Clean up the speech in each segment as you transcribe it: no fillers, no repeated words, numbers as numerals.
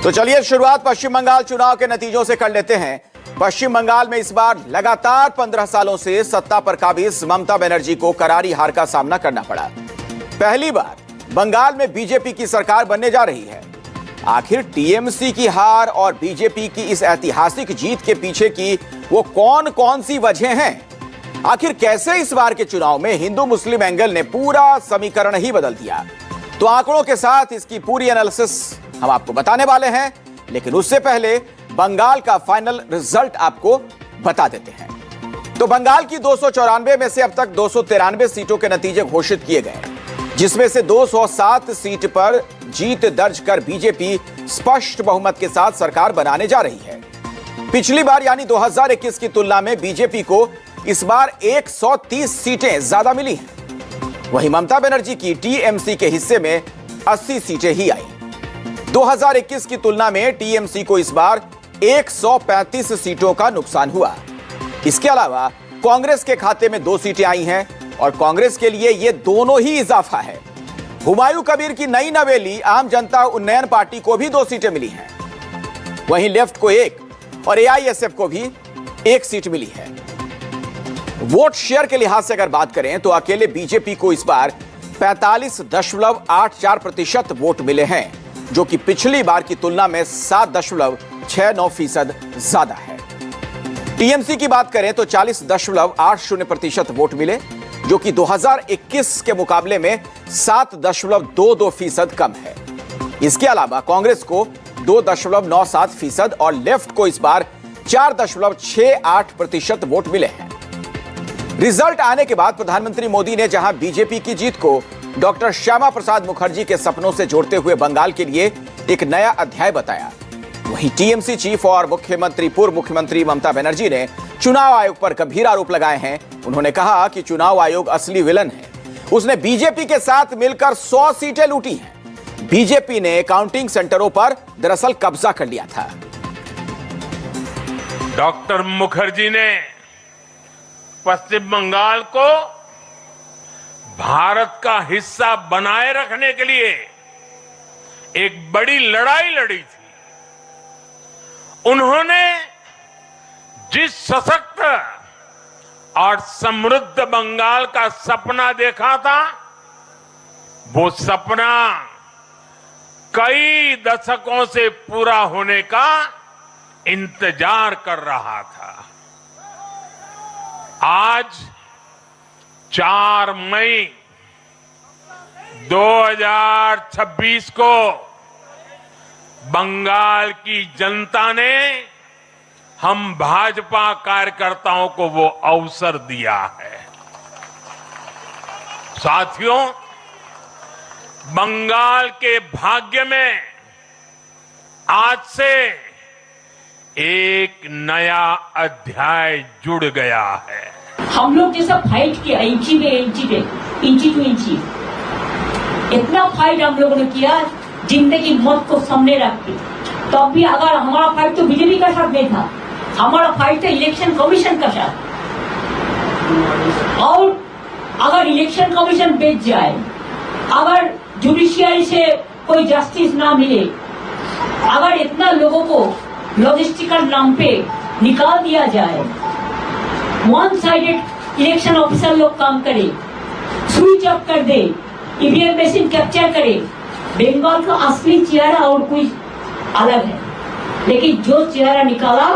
तो चलिए शुरुआत पश्चिम बंगाल चुनाव के नतीजों से कर लेते हैं। पश्चिम बंगाल में इस बार लगातार 15 सालों से सत्ता पर काबिज ममता बनर्जी को करारी हार का सामना करना पड़ा। पहली बार बंगाल में बीजेपी की सरकार बनने जा रही है। आखिर टीएमसी की हार और बीजेपी की इस ऐतिहासिक जीत के पीछे की वो कौन कौन सी वजह हैं? आखिर कैसे इस बार के चुनाव में हिंदू मुस्लिम एंगल ने पूरा समीकरण ही बदल दिया? तो आंकड़ों के साथ इसकी पूरी एनालिसिस हम आपको बताने वाले हैं, लेकिन उससे पहले बंगाल का फाइनल रिजल्ट आपको बता देते हैं। तो बंगाल की 294 में से अब तक 293 सीटों के नतीजे घोषित किए गए, जिसमें से 207 सीट पर जीत दर्ज कर बीजेपी स्पष्ट बहुमत के साथ सरकार बनाने जा रही है। पिछली बार यानी 2021 की तुलना में बीजेपी को इस बार 130 सीटें ज्यादा मिली हैं। वहीं ममता बनर्जी की टीएमसी के हिस्से में 80 सीटें ही आई। 2021 की तुलना में टीएमसी को इस बार 135 सीटों का नुकसान हुआ। इसके अलावा कांग्रेस के खाते में 2 सीटें आई हैं और कांग्रेस के लिए यह दोनों ही इजाफा है। हुमायूं कबीर की नई नवेली आम जनता उन्नयन पार्टी को भी 2 सीटें मिली हैं। वहीं लेफ्ट को 1 और एआईएसएफ को भी 1 सीट मिली है। वोट शेयर के लिहाज से अगर बात करें तो अकेले बीजेपी को इस बार 45.84% वोट मिले हैं, जो कि पिछली बार की तुलना में 7.69% ज्यादा है। टीएमसी की बात करें तो 40.80% वोट मिले, जो कि 2021 के मुकाबले में 7.22% कम है। इसके अलावा कांग्रेस को 2.97% और लेफ्ट को इस बार 4.68% वोट मिले हैं। रिजल्ट आने के बाद प्रधानमंत्री मोदी ने जहां बीजेपी की जीत को डॉक्टर श्यामा प्रसाद मुखर्जी के सपनों से जोड़ते हुए बंगाल के लिए एक नया अध्याय बताया, वहीं टीएमसी चीफ और पूर्व मुख्यमंत्री ममता बनर्जी ने चुनाव आयोग पर गंभीर आरोप लगाए हैं। उन्होंने कहा कि चुनाव आयोग असली विलन है। उसने बीजेपी के साथ मिलकर 100 सीटें लूटी हैं। बीजेपी ने काउंटिंग सेंटरों पर दरअसल कब्जा कर लिया था। डॉक्टर मुखर्जी ने पश्चिम बंगाल को भारत का हिस्सा बनाए रखने के लिए एक बड़ी लड़ाई लड़ी थी। उन्होंने जिस सशक्त और समृद्ध बंगाल का सपना देखा था, वो सपना कई दशकों से पूरा होने का इंतजार कर रहा था। आज 4 मई 2026 को बंगाल की जनता ने हम भाजपा कार्यकर्ताओं को वो अवसर दिया है। साथियों, बंगाल के भाग्य में आज से एक नया अध्याय जुड़ गया है। हम लोग जैसा फाइट किया इंची टू इंची, इतना फाइट हम लोगों ने किया जिंदगी मौत को सामने रख के। तब भी अगर हमारा फाइट तो बीजेपी का साथ नहीं था, हमारा फाइट था इलेक्शन कमीशन का साथ। और अगर इलेक्शन कमीशन बेच जाए, अगर जुडिशियरी से कोई जस्टिस ना मिले, अगर इतना लोगों को लॉजिस्टिकल नाम पे निकाल दिया जाए, वन साइडेड इलेक्शन ऑफिसर लोग काम करे, स्विच ऑफ कर दे, ईवीएम मशीन कैप्चर करे, बंगाल का असली चेहरा और कोई अलग है। लेकिन जो चेहरा निकाला,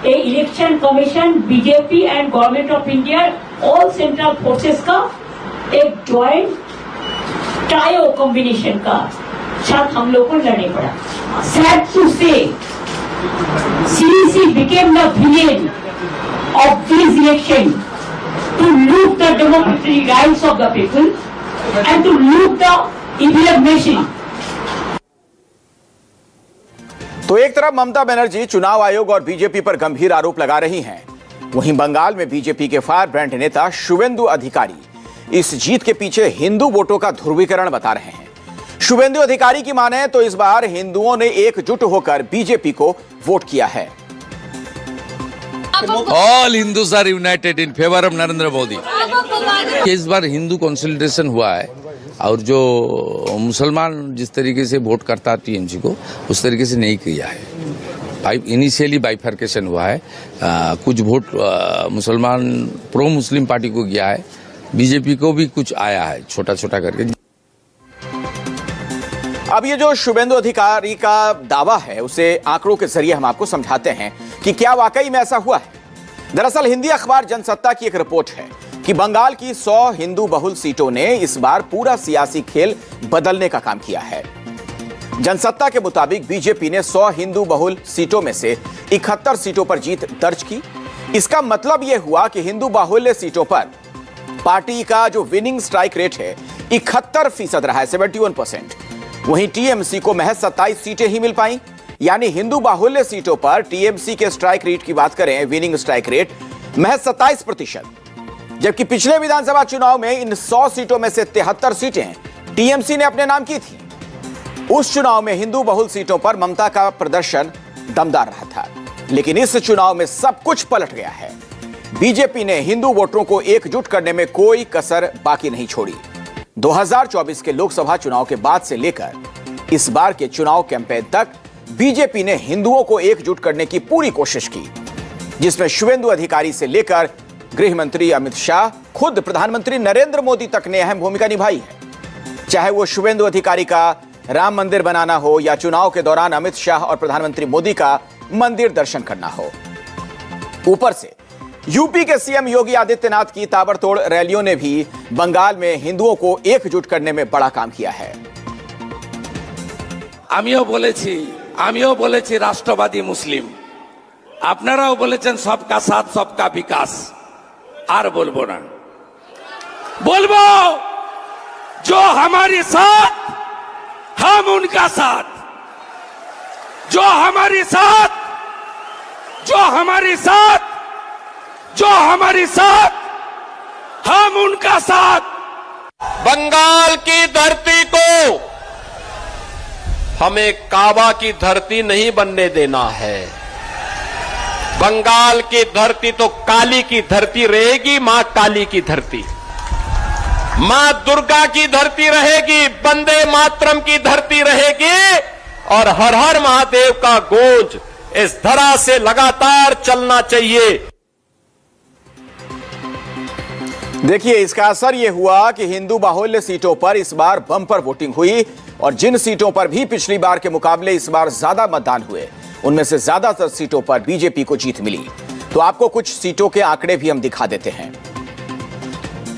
a election commission, BJP and government of India, all central forces का एक ज्वाइंट ट्रायो कॉम्बिनेशन का साथ हम लोग को लड़ने पड़ा। सैड टू से CEC became the villain of this election to loot the democratic rights of the people and to loot the EVM machine. तो एक तरफ ममता बनर्जी चुनाव आयोग और बीजेपी पर गंभीर आरोप लगा रही हैं, वहीं बंगाल में बीजेपी के फायर ब्रांड नेता शुवेंदु अधिकारी इस जीत के पीछे हिंदू वोटों का ध्रुवीकरण बता रहे हैं। शुवेंदु अधिकारी की माने तो इस बार हिंदुओं ने एकजुट होकर बीजेपी को वोट किया है। All Hindus are united in favor of Narendra Modi. इस बार हिंदू कंसोलिडेशन हुआ है, और जो मुसलमान जिस तरीके से वोट करता टीएमसी को उस तरीके से नहीं किया है। इनिशियली बाइफर्केशन हुआ है, कुछ वोट मुसलमान प्रो मुस्लिम पार्टी को गया है, बीजेपी को भी कुछ आया है छोटा छोटा करके। अब ये जो शुभेंदु अधिकारी का दावा है उसे आंकड़ों के जरिए हम आपको समझाते हैं कि क्या वाकई में ऐसा हुआ है। दरअसल हिंदी अखबार जनसत्ता की एक रिपोर्ट है कि बंगाल की 100 हिंदू बहुल सीटों ने इस बार पूरा सियासी खेल बदलने का काम किया है। जनसत्ता के मुताबिक बीजेपी ने 100 हिंदू बहुल सीटों में से 71 सीटों पर जीत दर्ज की। इसका मतलब यह हुआ कि हिंदू बाहुल्य सीटों पर पार्टी का जो विनिंग स्ट्राइक रेट है 71% रहा है, 71%। वहीं टीएमसी को महज 27 सीटें ही मिल पाई, यानी हिंदू बाहुल्य सीटों पर टीएमसी के स्ट्राइक रेट की बात करें, विनिंग स्ट्राइक रेट महज 27%। जबकि पिछले विधानसभा चुनाव में इन 100 सीटों में से 73 सीटें टीएमसी ने अपने नाम की थी। उस चुनाव में हिंदू बहुल सीटों पर ममता का प्रदर्शन दमदार रहा था, लेकिन इस चुनाव में सब कुछ पलट गया है। बीजेपी ने हिंदू वोटरों को एकजुट करने में कोई कसर बाकी नहीं छोड़ी। 2024 के लोकसभा चुनाव के बाद से लेकर इस बार के चुनाव कैंपेन तक बीजेपी ने हिंदुओं को एकजुट करने की पूरी कोशिश की, जिसमें शुभेंदु अधिकारी से लेकर गृह मंत्री अमित शाह, खुद प्रधानमंत्री नरेंद्र मोदी तक ने अहम भूमिका निभाई है। चाहे वो शुभेंदु अधिकारी का राम मंदिर बनाना हो या चुनाव के दौरान अमित शाह और प्रधानमंत्री मोदी का मंदिर दर्शन करना हो। ऊपर से यूपी के सीएम योगी आदित्यनाथ की ताबड़तोड़ रैलियों ने भी बंगाल में हिंदुओं को एकजुट करने में बड़ा काम किया है। আমিও বলেছি রাষ্ট্রবাদী মুসলিম, আপনারাও বলেছেন সবকা সাথ সবকা বিকাশ। আর বলবো না, বলবো जो हमारे साथ हम उनका साथ, जो हमारे साथ हम उनका साथ। बंगाल की धरती को हमें काबा की धरती नहीं बनने देना है। बंगाल की धरती तो काली की धरती रहेगी, मां काली की धरती, मां दुर्गा की धरती रहेगी, वंदे मातरम की धरती रहेगी और हर हर महादेव का गूंज इस धरा से लगातार चलना चाहिए। देखिए, इसका असर यह हुआ कि हिंदू बाहुल्य सीटों पर इस बार बम्पर वोटिंग हुई और जिन सीटों पर भी पिछली बार के मुकाबले इस बार ज्यादा मतदान हुए, उनमें से ज्यादातर सीटों पर बीजेपी को जीत मिली। तो आपको कुछ सीटों के आंकड़े भी हम दिखा देते हैं।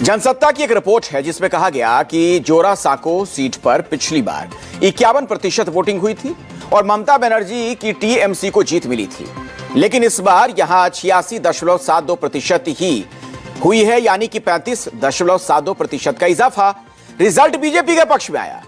जनसत्ता की एक रिपोर्ट है जिसमें कहा गया कि जोरा साको सीट पर पिछली बार 51% वोटिंग हुई थी और ममता बनर्जी की टीएमसी को जीत मिली थी, लेकिन इस बार यहां 86.72% ही हुई है, यानी कि 35.72% का इजाफा रिजल्ट बीजेपी के पक्ष में आया।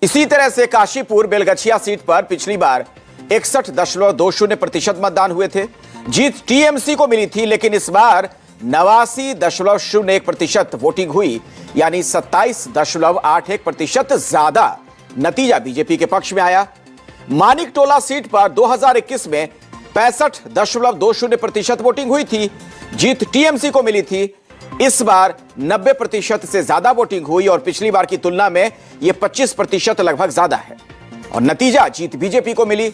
इसी तरह से काशीपुर बेलगछिया सीट पर पिछली बार 61.20% मतदान हुए थे, जीत टीएमसी को मिली थी, लेकिन इस बार 89.01% वोटिंग हुई, यानी 27.81% ज्यादा नतीजा बीजेपी के पक्ष में आया। मानिक टोला सीट पर 2021 में 65.20% वोटिंग हुई थी, जीत टीएमसी को मिली थी। इस बार 90% से ज्यादा वोटिंग हुई और पिछली बार की तुलना में यह 25% लगभग ज्यादा है और नतीजा जीत बीजेपी को मिली।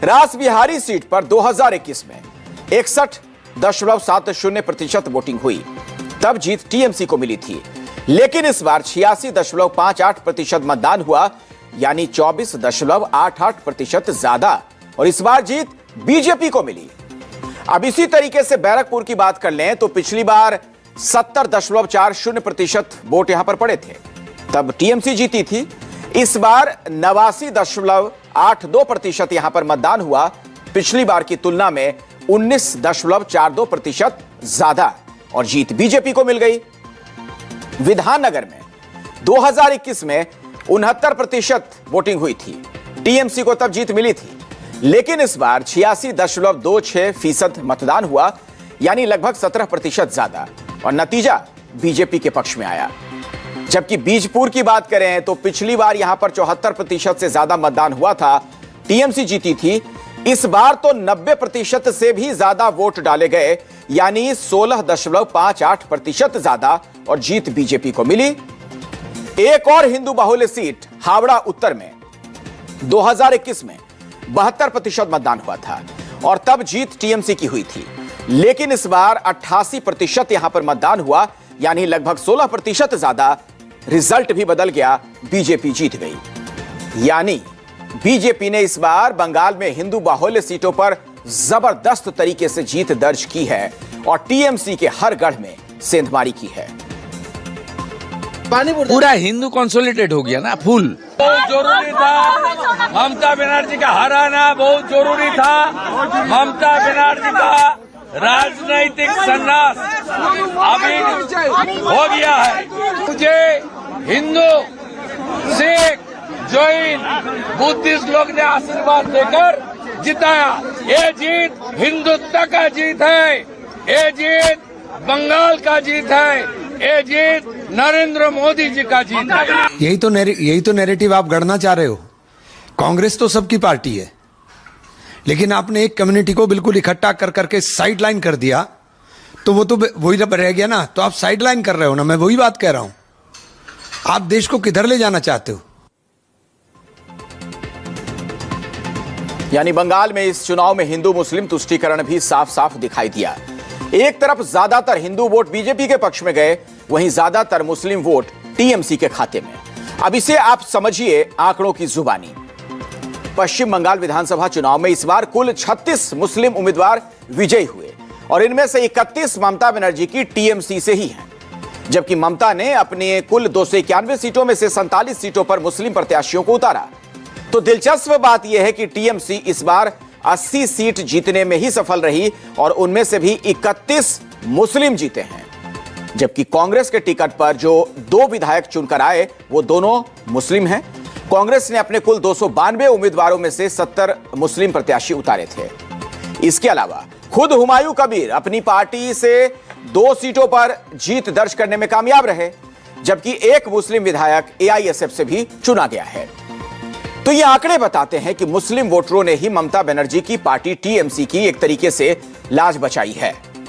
रास बिहारी सीट पर 2021 में 61.70% वोटिंग हुई, तब जीत टीएमसी को मिली थी, लेकिन इस बार 86.58% मतदान हुआ, यानी 24.88% ज्यादा, और इस बार जीत बीजेपी को मिली। अब इसी तरीके से बैरकपुर की बात कर लें तो पिछली बार 70.40% वोट यहां पर पड़े थे, तब टीएमसी जीती थी। इस बार 89.82% यहां पर मतदान हुआ, पिछली बार की तुलना में 19.42% ज्यादा, और जीत बीजेपी को मिल गई। विधाननगर में 2021 में 69% वोटिंग हुई थी, टीएमसी को तब जीत मिली थी, लेकिन इस बार 86.26% मतदान हुआ, यानी लगभग 17% ज्यादा, और नतीजा बीजेपी के पक्ष में आया। जबकि बीजपुर की बात करें तो पिछली बार यहां पर 74% से ज्यादा मतदान हुआ था, टीएमसी जीती थी। इस बार तो 90% से भी ज्यादा वोट डाले गए, यानी 16.58% ज्यादा, और जीत बीजेपी को मिली। एक और हिंदू बाहुल्य सीट हावड़ा उत्तर में 2021 में 72% मतदान हुआ था और तब जीत टीएमसी की हुई थी, लेकिन इस बार 88% यहां पर मतदान हुआ, यानी लगभग 16% ज्यादा। रिजल्ट भी बदल गया, बीजेपी जीत गई। यानी बीजेपी ने इस बार बंगाल में हिंदू बाहुल्य सीटों पर जबरदस्त तरीके से जीत दर्ज की है और टीएमसी के हर गढ़ में सेंधमारी की है। पूरा हिंदू कंसोलिडेट हो गया ना, फुल। बहुत जरूरी था ममता बनर्जी का हराना, बहुत जरूरी था ममता बनर्जी का राजनीतिक संन्यास अभी हो गया है। मुझे हिंदू, सिख, जैन, बुद्धिस्ट लोग ने आशीर्वाद देकर जिताया। ये जीत हिंदुत्व का जीत है, ये जीत बंगाल का जीत है, ये जीत नरेंद्र मोदी जी का जीत है। यही तो नैरेटिव आप गढ़ना चाह रहे हो। कांग्रेस तो सबकी पार्टी है, लेकिन आपने एक कम्युनिटी को बिल्कुल इकट्ठा कर करके साइड लाइन कर दिया, तो वो तो वही रह गया ना। तो आप साइड लाइन कर रहे हो ना, मैं वही बात कह रहा हूं। आप देश को किधर ले जाना चाहते हो? यानी बंगाल में इस चुनाव में हिंदू मुस्लिम तुष्टीकरण भी साफ साफ दिखाई दिया। एक तरफ ज्यादातर हिंदू वोट बीजेपी के पक्ष में गए, वहीं ज्यादातर मुस्लिम वोट टीएमसी के खाते में। अब इसे आप समझिए आंकड़ों की जुबानी। पश्चिम बंगाल विधानसभा चुनाव में इस बार कुल 36 मुस्लिम उम्मीदवार विजयी हुए और इनमें से 31 ममता बनर्जी की टीएमसी से ही हैं, जबकि ममता ने अपने कुल 291 सीटों में से 47 सीटों पर मुस्लिम प्रत्याशियों को उतारा। तो दिलचस्प बात यह है कि टीएमसी इस बार 80 सीट जीतने में ही सफल रही और उनमें से भी 31 मुस्लिम जीते हैं, जबकि कांग्रेस के टिकट पर जो 2 विधायक चुनकर आए वो दोनों मुस्लिम हैं। कांग्रेस ने अपने कुल 292 उम्मीदवारों में से 70 मुस्लिम प्रत्याशी उतारे थे। इसके अलावा खुद हुमायूं कबीर अपनी पार्टी से 2 सीटों पर जीत दर्ज करने में कामयाब रहे, जबकि एक मुस्लिम विधायक एआईएसएफ से भी चुना गया है। तो ये आंकड़े बताते हैं कि मुस्लिम वोटरों ने ही ममता बनर्जी की पार्टी टीएमसी की एक तरीके से लाज बचाई है।